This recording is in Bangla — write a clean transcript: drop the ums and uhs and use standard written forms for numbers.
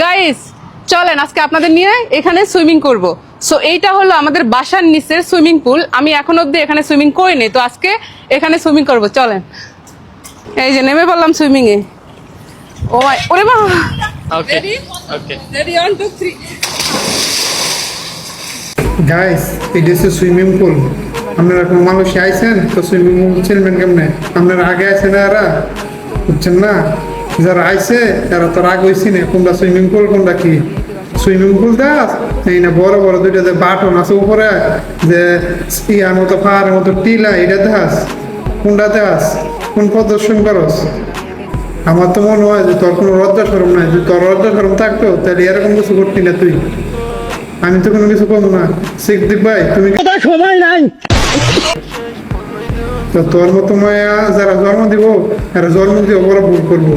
গাইস চলেন আজকে আপনাদের নিয়ে এখানে সুইমিং করব। সো এইটা হলো আমাদের বাসার নিচের সুইমিং পুল। আমি এখন অব্দি এখানে সুইমিং করিনি, তো আজকে এখানে সুইমিং করব। চলেন, এই যে নেমে পড়লাম সুইমিং এ। ও ওরে মা, ওকে ওকে রেডি 1 2 3। গাইস এটা হচ্ছে সুইমিং পুল। আপনারা কোনো মানুষ আইছেন তো সুইমিং পুল চিনবেন কেমনে? আপনারা আগে আইছেন না, এরা বুঝছেন না? যারা আইছে এরা তো আগে হয়েছি না কোনটা সুইমিং পুল কোনটা কি। সুইমিং পুল দাস এই না বড় বড় দুইটা যে বাটন আছে উপরে, যে ইয়ার মতো পাহাড়ের মতো টিলা, এটা দাস কোনটা দাস? কোন প্রদর্শন করস? আমার তো মনে হয় যে তোর কোনো লজ্জা শরম নাই। যদি তোর লজ্জা শরম থাকতো তাহলে এরকম কিছু করতি না তুই। আমি তো কোনো কিছু করবো না। সিদ্দিক ভাই তুমি সময় নাই, তো তোর মতো মায়া যারা জন্ম দিব এরা জন্ম দিয়ে বড় ভুল করবো।